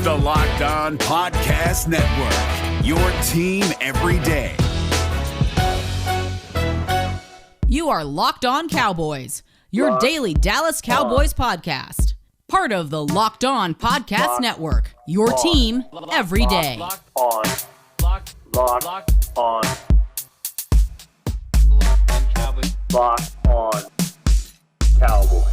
the Locked On Podcast Network, your team every day. You are Locked On Cowboys, your daily Dallas Cowboys podcast. Part of the Locked On Podcast Network, your team every day. Locked On Cowboys. Locked On Cowboys.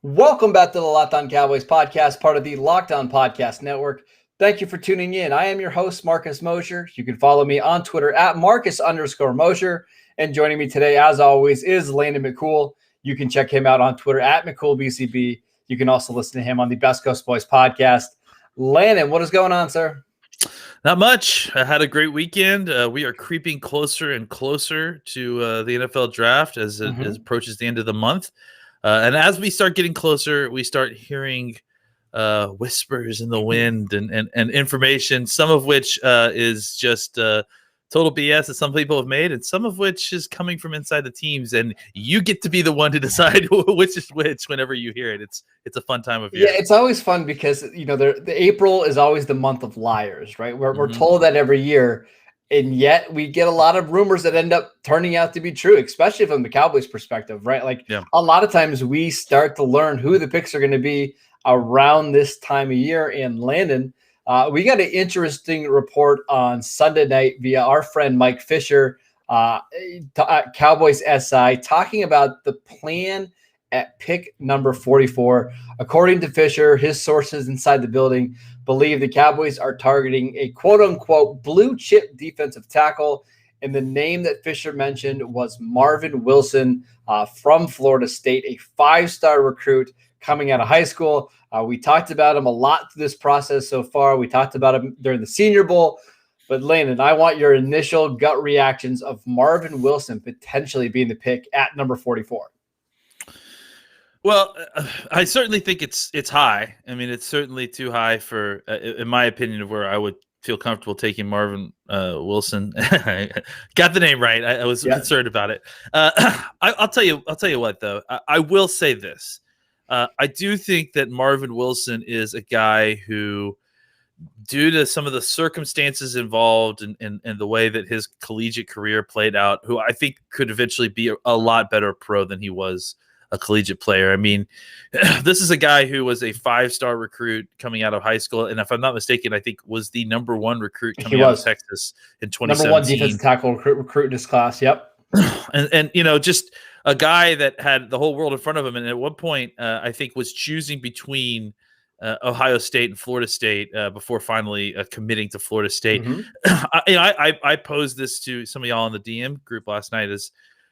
Welcome back to the Locked On Cowboys podcast, part of the Locked On Podcast Network. Thank you for tuning in. I am your host, Marcus Mosher. You can follow me on Twitter at Marcus_Mosher. And joining me today, as always, is Landon McCool. You can check him out on Twitter at McCoolBCB. You can also listen to him on the Best Coast Boys podcast. Landon, what is going on, sir? Not much. I had a great weekend. We are creeping closer and closer to the NFL draft as it approaches the end of the month. And as we start getting closer, we start hearing whispers in the wind and information, some of which is just total BS that some people have made, and some of which is coming from inside the teams. And you get to be the one to decide which is which whenever you hear it. It's a fun time of year. Yeah, it's always fun because, you know, the April is always the month of liars, right? We're told that every year. And yet we get a lot of rumors that end up turning out to be true, especially from the Cowboys perspective, right? Like a lot of times we start to learn who the picks are going to be around this time of year. And Landon, we got an interesting report on Sunday night via our friend Mike Fisher at Cowboys SI, talking about the plan at pick number 44. According to Fisher, his sources inside the building believe the Cowboys are targeting a quote-unquote blue chip defensive tackle. And the name that Fisher mentioned was Marvin Wilson from Florida State, a five-star recruit coming out of high school. We talked about him a lot through this process so far. We talked about him during the Senior Bowl. But Landon, I want your initial gut reactions of Marvin Wilson potentially being the pick at number 44. Well, I certainly think it's high. I mean, it's certainly too high for, in my opinion, of where I would feel comfortable taking Marvin Wilson. Got the name right. I was concerned about it. I'll tell you what, though. I will say this. I do think that Marvin Wilson is a guy who, due to some of the circumstances involved and the way that his collegiate career played out, who I think could eventually be a lot better pro than he was a collegiate player. I mean, this is a guy who was a five-star recruit coming out of high school, and if I'm not mistaken, I think was the number one recruit coming out of Texas in 2017. Number one defensive tackle recruit in this class. Yep. And you know, just a guy that had the whole world in front of him, and at one point, I think was choosing between Ohio State and Florida State before finally committing to Florida State. I posed this to some of y'all in the DM group last night as,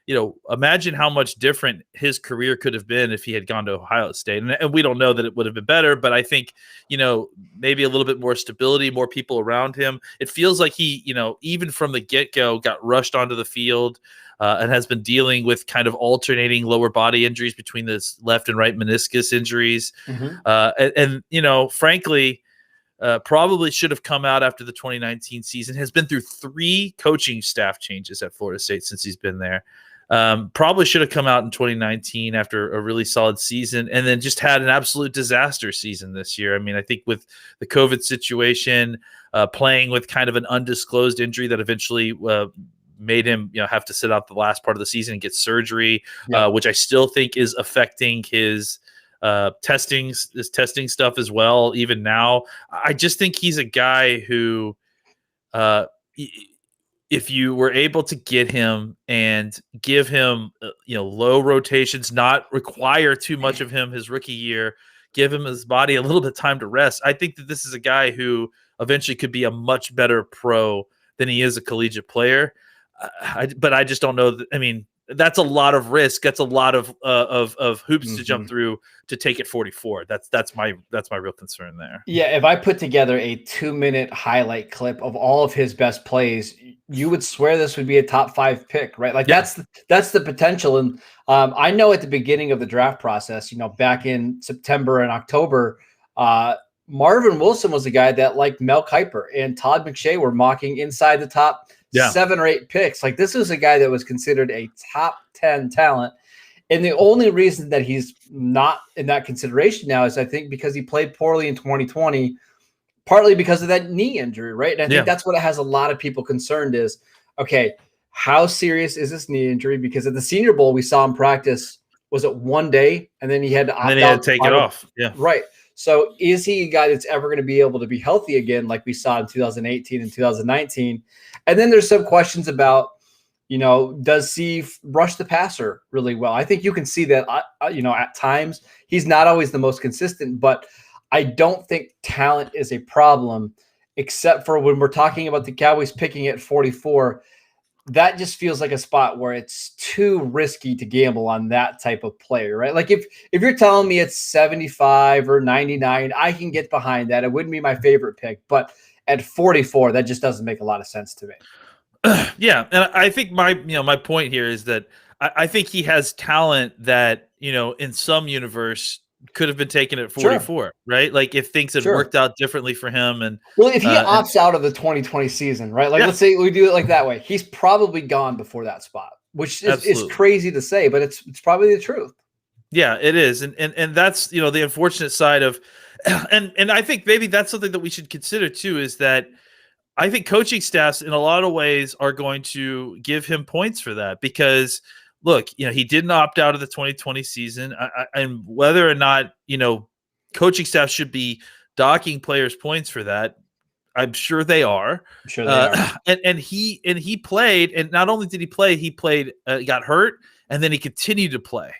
you know, imagine how much different his career could have been if he had gone to Ohio State. And we don't know that it would have been better, but I think, you know, maybe a little bit more stability, more people around him. It feels like he, you know, even from the get-go got rushed onto the field and has been dealing with kind of alternating lower body injuries between this left and right meniscus injuries. And you know, frankly, probably should have come out after the 2019 season, has been through 3 coaching staff changes at Florida State since he's been there. Probably should have come out in 2019 after a really solid season, and then just had an absolute disaster season this year. I mean, I think with the COVID situation, playing with kind of an undisclosed injury that eventually made him, you know, have to sit out the last part of the season and get surgery, which I still think is affecting his testing stuff as well. Even now, I just think he's a guy who, if you were able to get him and give him, you know, low rotations, not require too much of him his rookie year, give him his body a little bit of time to rest, I think that this is a guy who eventually could be a much better pro than he is a collegiate player. But I just don't know. I mean, that's a lot of risk. That's a lot of hoops to jump through to take it 44. That's my real concern there. Yeah, if I put together a 2-minute highlight clip of all of his best plays, you would swear this would be a top 5 pick, right? Like that's the potential. And I know at the beginning of the draft process, you know, back in September and October, Marvin Wilson was a guy that, like Mel Kiper and Todd McShay, were mocking inside the top 7 or 8 picks. Like, this was a guy that was considered a top 10 talent. And the only reason that he's not in that consideration now is I think because he played poorly in 2020, partly because of that knee injury, right? And I think that's what has a lot of people concerned is, okay, how serious is this knee injury? Because at the Senior Bowl, we saw him practice, was it one day? And then he had to opt out. And then he had to take it off. Yeah. Right. So is he a guy that's ever going to be able to be healthy again like we saw in 2018 and 2019? And then there's some questions about, does he rush the passer really well? I think you can see that, at times he's not always the most consistent, but I don't think talent is a problem, except for when we're talking about the Cowboys picking at 44. That just feels like a spot where it's too risky to gamble on that type of player, right? Like if you're telling me it's 75 or 99, I can get behind that. It wouldn't be my favorite pick, but at 44, that just doesn't make a lot of sense to me. Yeah, and I think my point here is that I think he has talent that in some universe could have been taken at 44, right? Like if things had worked out differently for him, and if he opts out of the 2020 season, right? Like let's say we do it like that way, he's probably gone before that spot, which is crazy to say, but it's probably the truth. Yeah, it is, and that's the unfortunate side of, and I think maybe that's something that we should consider too, is that I think coaching staffs in a lot of ways are going to give him points for that because. Look, he didn't opt out of the 2020 season, and whether or not coaching staff should be docking players points for that, I'm sure they are. I'm sure they are. And he played, and not only did he play, he played, got hurt, and then he continued to play,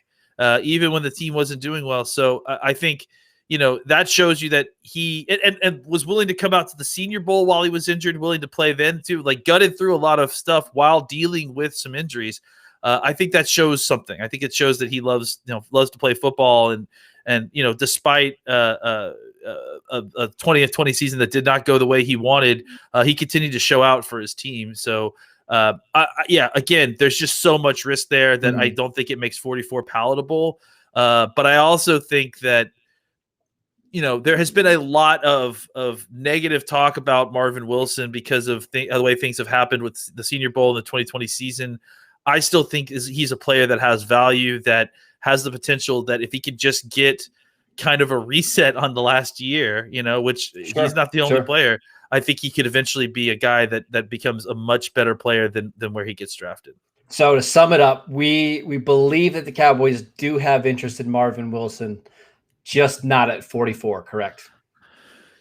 even when the team wasn't doing well. So I think that shows you that he and was willing to come out to the Senior Bowl while he was injured, willing to play then too, like gutted through a lot of stuff while dealing with some injuries. I think that shows something. I think it shows that he loves to play football, and despite a 2020 season that did not go the way he wanted, he continued to show out for his team. So again, there's just so much risk there that I don't think it makes 44 palatable. But I also think that there has been a lot of negative talk about Marvin Wilson because of the way things have happened with the Senior Bowl in the 2020 season. I still think he's a player that has value, that has the potential that if he could just get kind of a reset on the last year, which he's not the only player, I think he could eventually be a guy that becomes a much better player than where he gets drafted. So to sum it up, we believe that the Cowboys do have interest in Marvin Wilson, just not at 44, correct?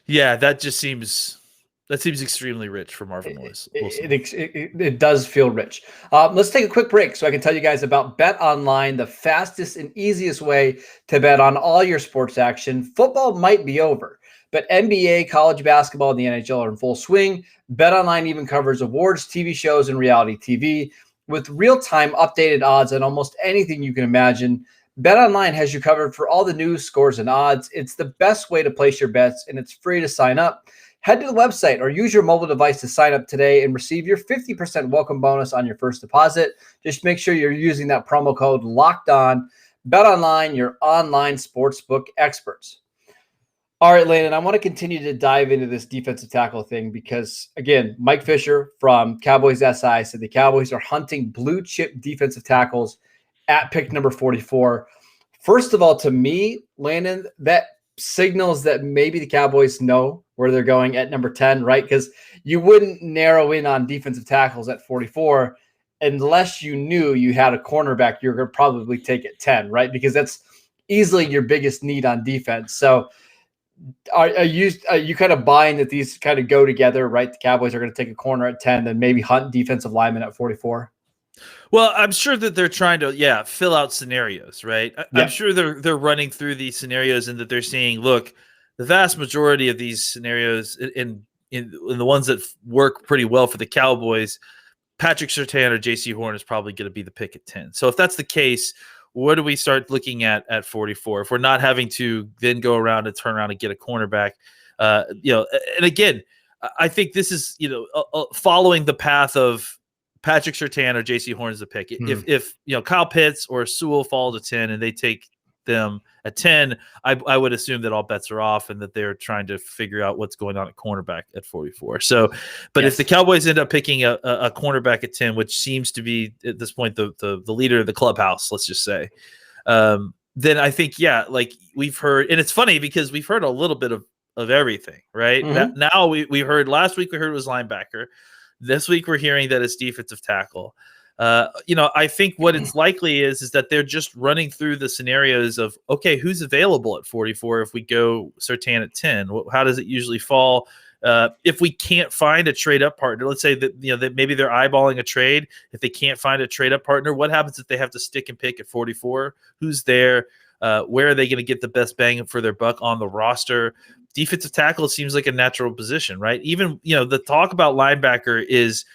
Yeah, that seems extremely rich for Marvin Wilson. It does feel rich. Let's take a quick break so I can tell you guys about Bet Online, the fastest and easiest way to bet on all your sports action. Football might be over, but NBA, college basketball, and the NHL are in full swing. Bet Online even covers awards, TV shows, and reality TV with real-time updated odds on almost anything you can imagine. Bet Online has you covered for all the news, scores, and odds. It's the best way to place your bets, and it's free to sign up. Head to the website or use your mobile device to sign up today and receive your 50% welcome bonus on your first deposit. Just make sure you're using that promo code LOCKEDON. Bet Online, your online sportsbook experts. All right, Landon, I want to continue to dive into this defensive tackle thing because, again, Mike Fisher from Cowboys SI said the Cowboys are hunting blue chip defensive tackles at pick number 44. First of all, to me, Landon, that signals that maybe the Cowboys know where they're going at number 10, right? Because you wouldn't narrow in on defensive tackles at 44 unless you knew you had a cornerback you're going to probably take at 10, right? Because that's easily your biggest need on defense. So are you kind of buying that these kind of go together, right? The Cowboys are going to take a corner at 10, then maybe hunt defensive linemen at 44? Well, I'm sure that they're trying to, fill out scenarios, right? I'm sure they're running through these scenarios and that they're saying, look, the vast majority of these scenarios in the ones that work pretty well for the Cowboys, Patrick Surtain or J.C. Horn is probably going to be the pick at 10. So if that's the case, what do we start looking at 44? If we're not having to then go around and turn around and get a cornerback, and again, I think this is, following the path of Patrick Surtain or J.C. Horn is the pick. If Kyle Pitts or Sewell fall to 10 and they take them at 10, I would assume that all bets are off and that they're trying to figure out what's going on at cornerback at 44. So, but if the Cowboys end up picking a cornerback at 10, which seems to be at this point the leader of the clubhouse, let's just say, then I think, like we've heard, and it's funny because we've heard a little bit of everything, right? Now we heard last week, we heard it was linebacker. This week we're hearing that it's defensive tackle. I think what it's likely is that they're just running through the scenarios of, okay, who's available at 44 if we go Surtain at 10? How does it usually fall? If we can't find a trade up partner, let's say that that maybe they're eyeballing a trade. If they can't find a trade up partner, what happens if they have to stick and pick at 44? Who's there? Where are they going to get the best bang for their buck on the roster? Defensive tackle seems like a natural position, right? Even the talk about linebacker is,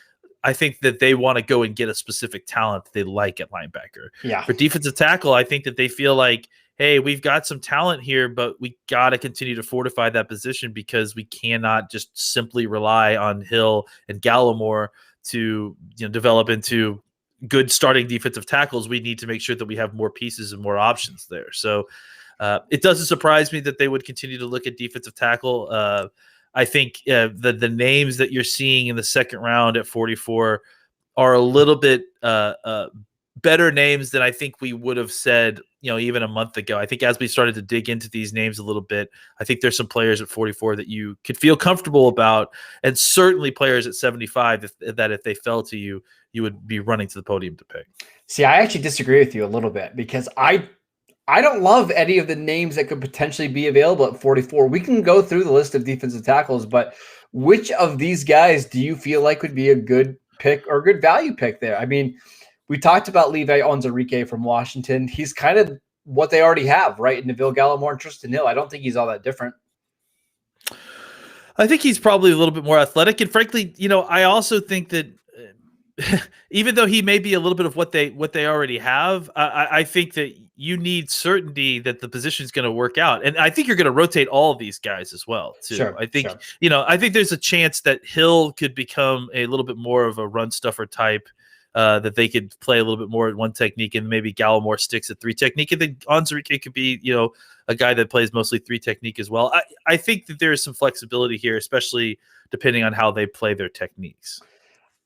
I think that they want to go and get a specific talent that they like at linebacker. Yeah. For defensive tackle, I think that they feel like, hey, we've got some talent here, but we got to continue to fortify that position because we cannot just simply rely on Hill and Gallimore to develop into good starting defensive tackles. We need to make sure that we have more pieces and more options there. So it doesn't surprise me that they would continue to look at defensive tackle. I think the names that you're seeing in the second round at 44 are a little bit better names than I think we would have said, even a month ago. I think as we started to dig into these names a little bit, I think there's some players at 44 that you could feel comfortable about, and certainly players at 75 that if they fell to you, you would be running to the podium to pick. See, I actually disagree with you a little bit because I don't love any of the names that could potentially be available at 44. We can go through the list of defensive tackles, but which of these guys do you feel like would be a good pick or good value pick there? I mean, we talked about Levi Onwuzurike from Washington. He's kind of what they already have, right? Neville Gallimore and Tristan Hill. I don't think he's all that different. I think he's probably a little bit more athletic. And frankly, I also think that even though he may be a little bit of what they already have, I think that you need certainty that the position is going to work out. And I think you're going to rotate all of these guys as well, too. Sure, I think, I think there's a chance that Hill could become a little bit more of a run stuffer type, that they could play a little bit more at one technique, and maybe Gallimore sticks at three technique. And then Onwuzurike could be, a guy that plays mostly three technique as well. I think that there is some flexibility here, especially depending on how they play their techniques.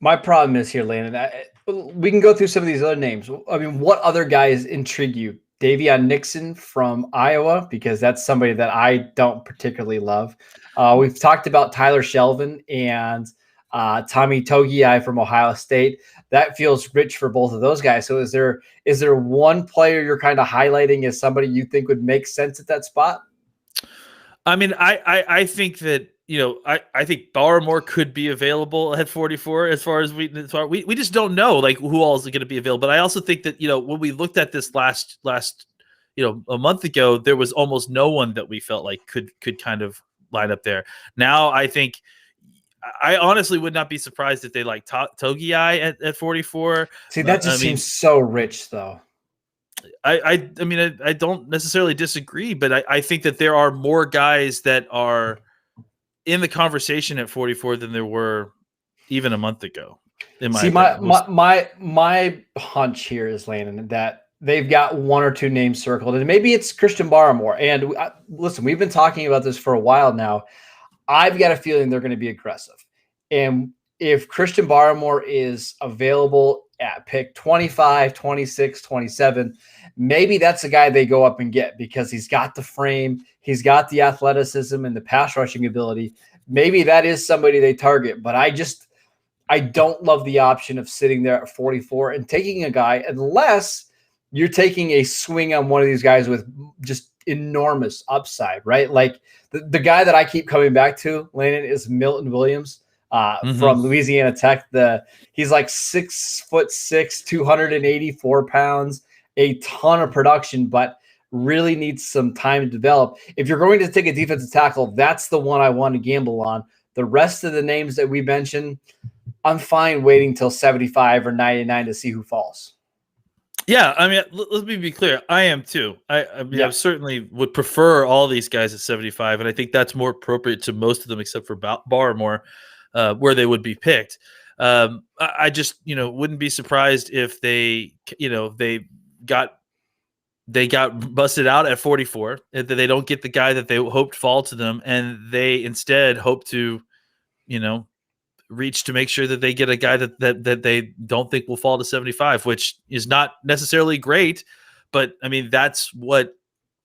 My problem is here, Landon. We can go through some of these other names. I mean, what other guys intrigue you? Davion Nixon from Iowa, because that's somebody that I don't particularly love. We've talked about Tyler Shelvin and Tommy Togiai from Ohio State. That feels rich for both of those guys. So is there one player you're kind of highlighting as somebody you think would make sense at that spot? I mean, I think that, I think Barmore could be available at 44 as far as we just don't know like who all is going to be available. But I also think that, when we looked at this last, a month ago, there was almost no one that we felt like could kind of line up there. Now, I think I honestly would not be surprised if they like Togiai at 44. See, that just seems so rich though. I mean, I don't necessarily disagree, but I think that there are more guys that are in the conversation at 44 than there were even a month ago. My hunch here is, Landon, that they've got one or two names circled, and maybe it's Christian Barmore. And listen, we've been talking about this for a while now. I've got a feeling they're going to be aggressive. And if Christian Barmore is available at pick 25, 26, 27, maybe that's the guy they go up and get because he's got the frame, he's got the athleticism and the pass rushing ability. Maybe that is somebody they target, but I don't love the option of sitting there at 44 and taking a guy unless you're taking a swing on one of these guys with just enormous upside, right? Like the guy that I keep coming back to, Landon, is Milton Williams from Louisiana Tech. He's like 6'6", 284 pounds, a ton of production, but really needs some time to develop. If you're going to take a defensive tackle, that's the one I want to gamble on. The rest of the names that we mentioned, I'm fine waiting till 75 or 99 to see who falls. Yeah, I mean, let me be clear. I am too. I certainly would prefer all these guys at 75, and I think that's more appropriate to most of them, except for Barmore, where they would be picked. I just, wouldn't be surprised if they got they got busted out at 44. That they don't get the guy that they hoped fall to them, and they instead hope to, reach to make sure that they get a guy that they don't think will fall to 75, which is not necessarily great, but I mean that's what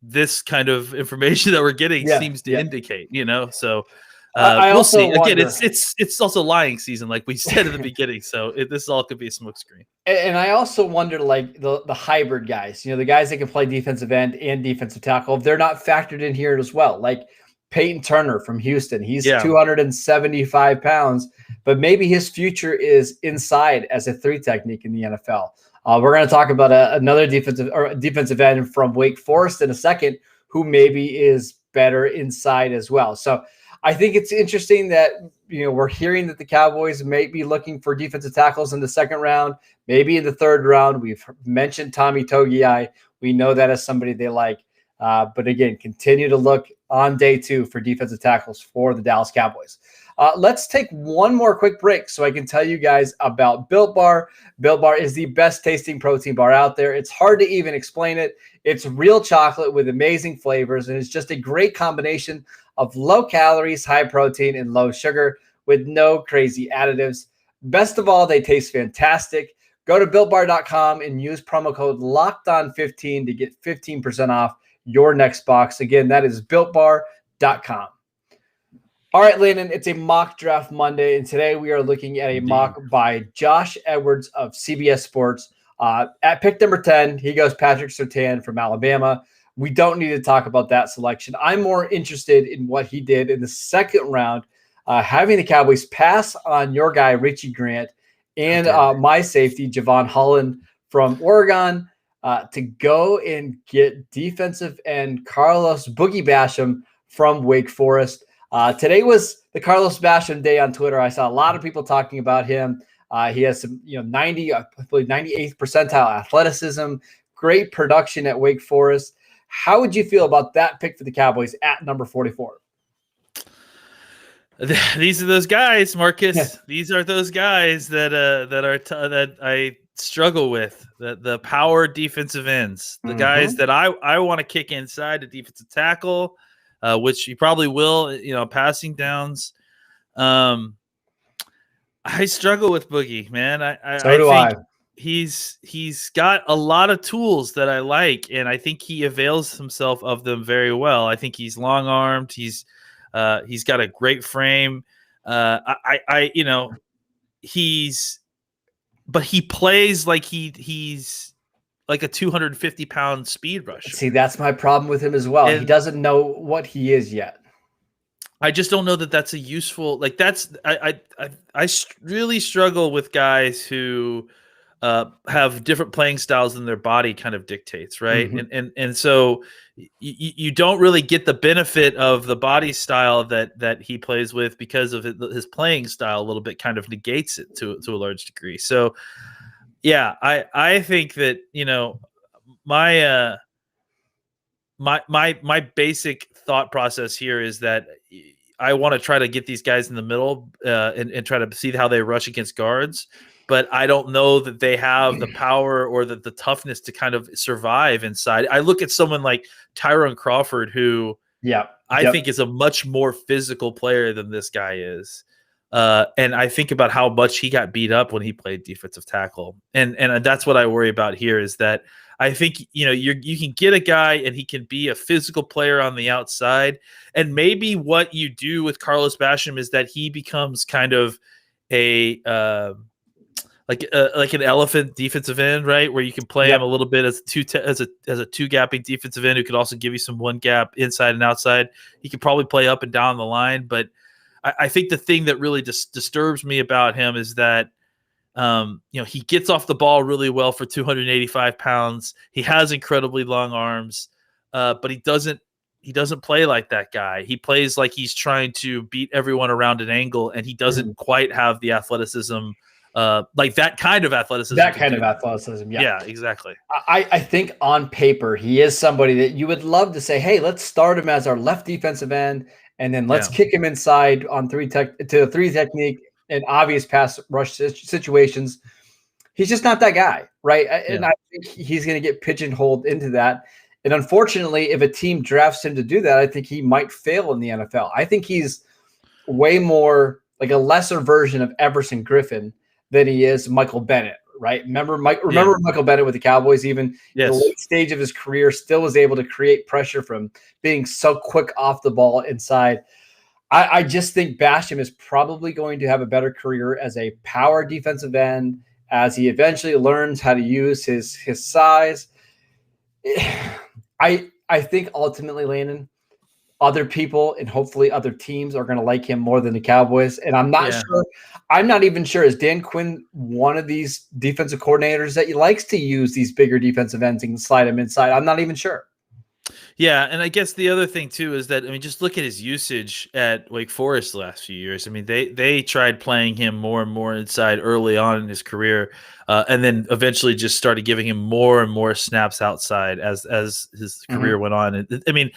this kind of information that we're getting seems to indicate. So. We'll see. Again, it's also lying season, like we said at the beginning. So this all could be a smokescreen. And I also wonder, like the hybrid guys, the guys that can play defensive end and defensive tackle, if they're not factored in here as well. Like Peyton Turner from Houston, he's 275 pounds, but maybe his future is inside as a 3 technique in the NFL. We're going to talk about another defensive end from Wake Forest in a second, who maybe is better inside as well. So I think it's interesting that, we're hearing that the Cowboys may be looking for defensive tackles in the 2nd round, maybe in the 3rd round. We've mentioned Tommy Togiai. We know that as somebody they like. But again, continue to look on day 2 for defensive tackles for the Dallas Cowboys. Let's take one more quick break so I can tell you guys about Built Bar. Built Bar is the best tasting protein bar out there. It's hard to even explain it. It's real chocolate with amazing flavors, and it's just a great combination of low calories, high protein, and low sugar with no crazy additives. Best of all, they taste fantastic. Go to BuiltBar.com and use promo code LOCKEDON15 to get 15% off your next box. Again, that is BuiltBar.com. All right, Landon, it's a mock draft Monday, and today we are looking at a mock by Josh Edwards of CBS Sports. At pick number 10, he goes Patrick Surtain from Alabama. We don't need to talk about that selection. I'm more interested in what he did in the 2nd round, having the Cowboys pass on your guy, Richie Grant, and my safety, Javon Holland from Oregon, to go and get defensive end Carlos Boogie Basham from Wake Forest. Today was the Carlos Basham day on Twitter. I saw a lot of people talking about him. He has some, 98th percentile athleticism, great production at Wake Forest. How would you feel about that pick for the Cowboys at number 44? These are those guys, Marcus. Yeah. These are those guys that I struggle with. The power defensive ends, the guys that I want to kick inside the defensive tackle, which you probably will. Passing downs. I struggle with Boogie, man. I think he's got a lot of tools that I like, and I think he avails himself of them very well. I think he's long armed. He's got a great frame. But he plays like he's like a 250-pound speed rusher. See, that's my problem with him as well. And he doesn't know what he is yet. I just don't know that that's a useful, like that's, I really struggle with guys who have different playing styles than their body kind of dictates. Right. And so you don't really get the benefit of the body style that he plays with because of his playing style. A little bit kind of negates it to a large degree. So yeah, I think that, my basic thought process here is that I want to try to get these guys in the middle and try to see how they rush against guards. But I don't know that they have the power or the toughness to kind of survive inside. I look at someone like Tyrone Crawford, who I think is a much more physical player than this guy is. And I think about how much he got beat up when he played defensive tackle. And that's what I worry about here is that I think, you can get a guy and he can be a physical player on the outside. And maybe what you do with Carlos Basham is that he becomes kind of a like an elephant defensive end, right? Where you can play him a little bit as a two gapping defensive end who could also give you some one gap inside and outside. He could probably play up and down the line, but I think the thing that really disturbs me about him is that he gets off the ball really well for 285 pounds. He has incredibly long arms, but he doesn't play like that guy. He plays like he's trying to beat everyone around an angle, and he doesn't quite have the athleticism. Like that kind of athleticism. Yeah, exactly. I think on paper, he is somebody that you would love to say, hey, let's start him as our left defensive end, and then let's kick him inside on three technique and obvious pass rush situations. He's just not that guy, right? And Yeah. I think he's going to get pigeonholed into that. And unfortunately, if a team drafts him to do that, I think he might fail in the NFL. I think he's way more like a lesser version of Everson Griffin than he is Michael Bennett, right? Remember Michael Bennett with the Cowboys, even in the late stage of his career, still was able to create pressure from being so quick off the ball inside. I just think Basham is probably going to have a better career as a power defensive end as he eventually learns how to use his size. I think ultimately, Landon, other people and hopefully other teams are going to like him more than the Cowboys. And I'm not sure. I'm not even sure. Is Dan Quinn one of these defensive coordinators that he likes to use these bigger defensive ends and slide them inside? I'm not even sure. Yeah, and I guess the other thing too is that, I mean, just look at his usage at Wake Forest the last few years. I mean, they tried playing him more and more inside early on in his career, and then eventually just started giving him more and more snaps outside as his career went on. And I mean,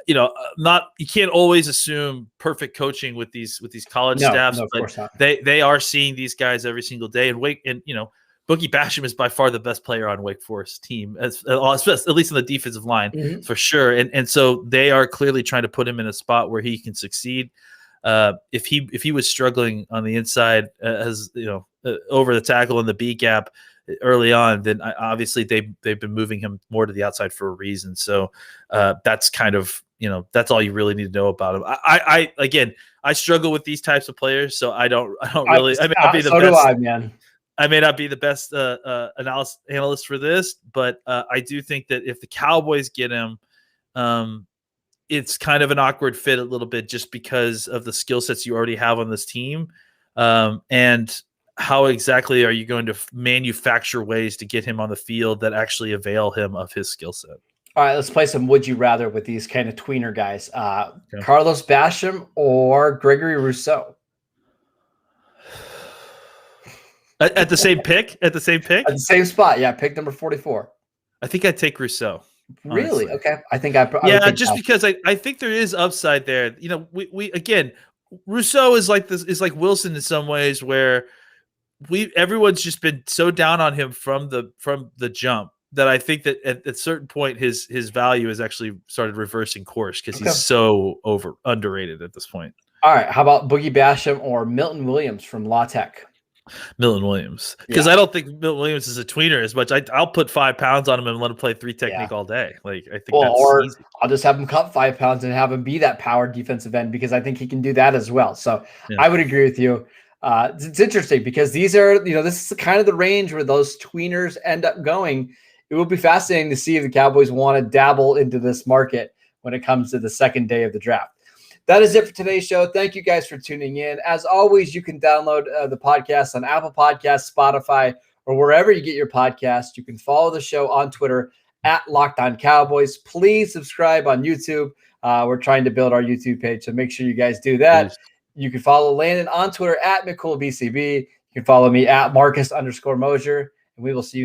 you can't always assume perfect coaching with these college staffs, but they are seeing these guys every single day. And Boogie Basham is by far the best player on Wake Forest team, at least in the defensive line, for sure. And so they are clearly trying to put him in a spot where he can succeed. If he was struggling on the inside, over the tackle in the B gap early on, then obviously they've been moving him more to the outside for a reason. So that's kind of, that's all you really need to know about him. I struggle with these types of players, so I don't really. I mean, I'll be the best. Do I, man. I may not be the best analyst for this, but I do think that if the Cowboys get him, it's kind of an awkward fit a little bit just because of the skill sets you already have on this team. And how exactly are you going to manufacture ways to get him on the field that actually avail him of his skill set? All right, let's play some Would You Rather with these kind of tweener guys. Carlos Basham or Gregory Rousseau? At the same pick? At the same pick? At the same spot, yeah. Pick number 44. I think I'd take Rousseau. Really? Honestly. Okay. I think because I think there is upside there. We again, Rousseau is like this, is like Wilson in some ways, where everyone's just been so down on him from the jump that I think that at a certain point his value has actually started reversing course because he's so underrated at this point. All right. How about Boogie Basham or Milton Williams from La Tech? Milton Williams, because I don't think Milton Williams is a tweener as much. I'll put 5 pounds on him and let him play 3 technique all day. Like I think that's easy. I'll just have him cut 5 pounds and have him be that power defensive end because I think he can do that as well. So I would agree with you. It's interesting because these are, this is kind of the range where those tweeners end up going. It will be fascinating to see if the Cowboys want to dabble into this market when it comes to the second day of the draft. That is it for today's show. Thank you guys for tuning in. As always, you can download the podcast on Apple Podcasts, Spotify, or wherever you get your podcasts. You can follow the show on Twitter at Locked On Cowboys. Please subscribe on YouTube. We're trying to build our YouTube page, so make sure you guys do that. Please. You can follow Landon on Twitter at McCoolBCB. You can follow me at Marcus_Mosher, and we will see you